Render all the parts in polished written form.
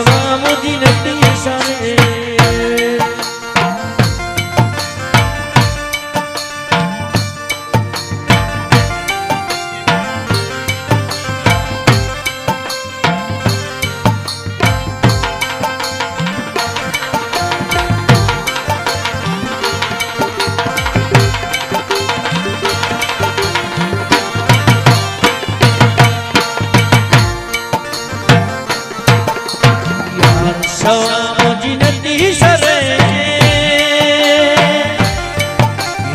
सवा मुझी नदी सरे सवा मुझी नदी सरे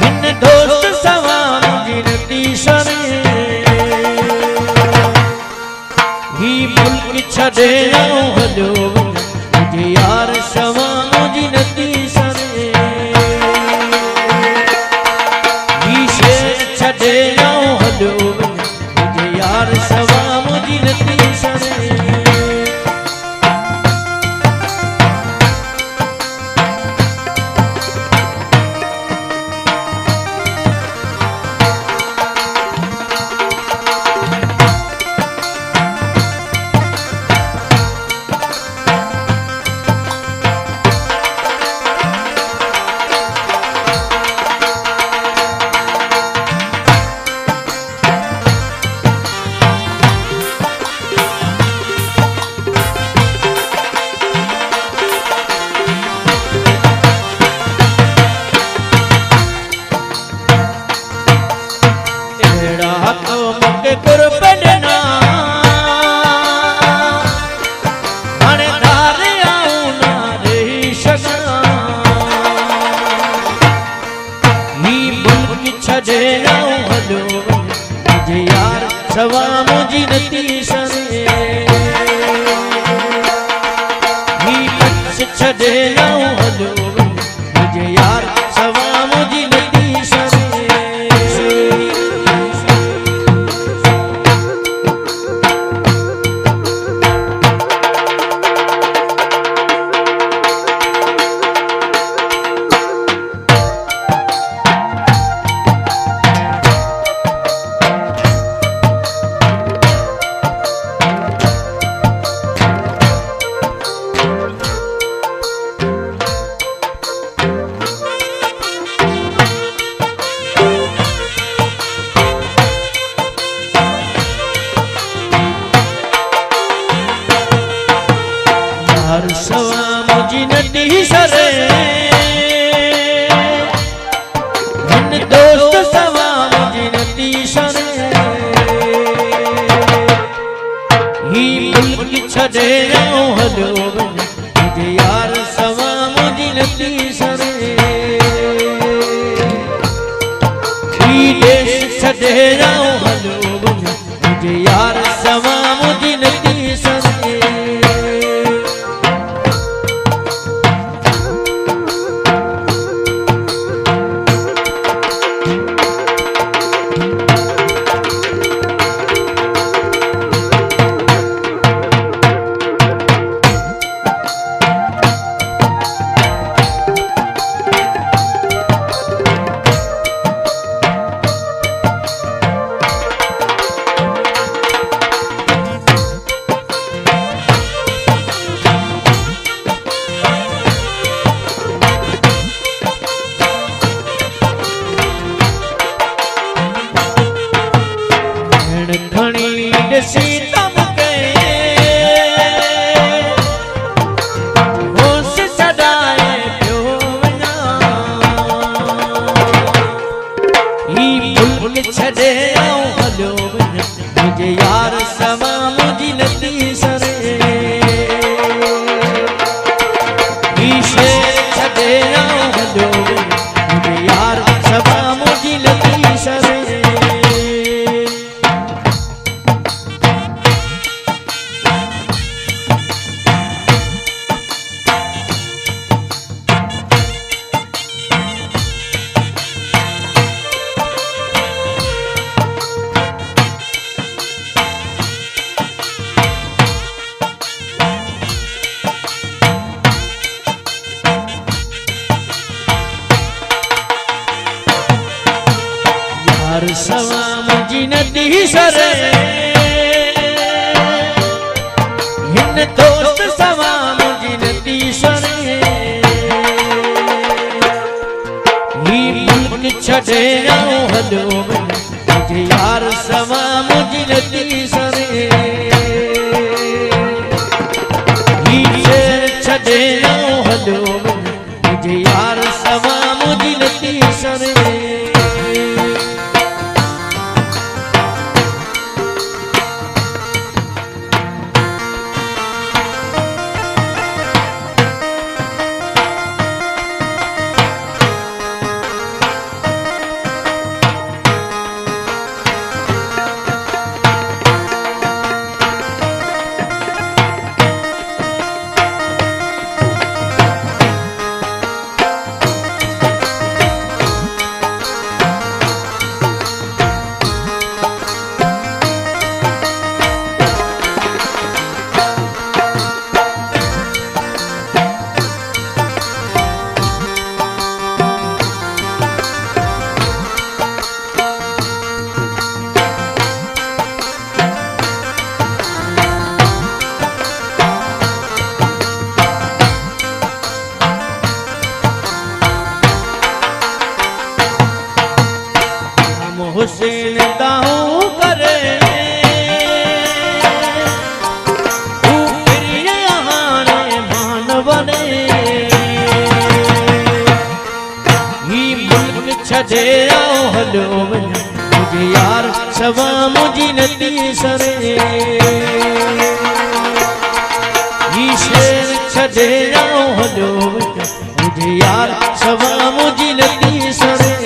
हिन दोस्त सवा मुझी नदी सरे ही मुल्क छड़े हलो मुझे यार सवा मुझी नदी सरे ही शेर छड़े हलो मुझे यार सवा मुझी नदी सरे सवा मुझी नदी सरे ही लक्ष्य छड़े हलो मुझे यार सवा मुझी नदी सरे सवा मुझी नदी सरे हिन दोस्त सवा मुझी नदी सरे ही मुल्क छड़े हलो मुझे यार सवा मुझी नदी सरे ही देश छड़े हलो मुझे यार सवा मुझी नदी सरे सीतम के होश सदाए पियो वञा ही मुल्क छड़े हलो मुझे यार सवा मुझी नदी सरे ही शेर छड़े हलो मुझे यार सवा मुझी नदी सरे सवा मुझी नदी सरे हिन दोस्त सवा छॾे आऊं हलियो मुझे यार सवा मुझी नथी सरे हुसैन दाऊ करे तू फिर हाणे मान बने ही मुल्क छॾे आऊं हलियो मुझे यार सवा मुझी नथी सरे ही शेर छॾे आऊं हलियो मुझे यार सवा मुझी नथी सरे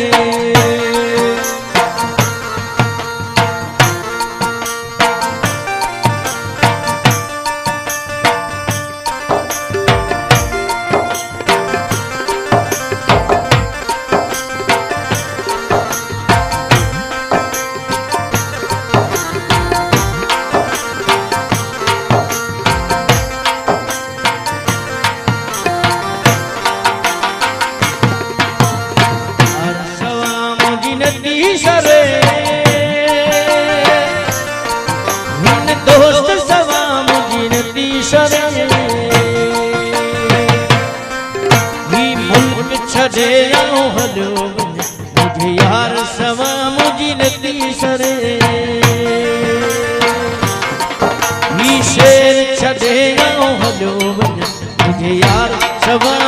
सरे दोस्त सवा मुझी नथी सरे ही मुल्क छॾे आऊं हलियो मुझे यार सवा मुझी नथी सरे ही शेर छॾे आऊं हलियो मुझे यार सवा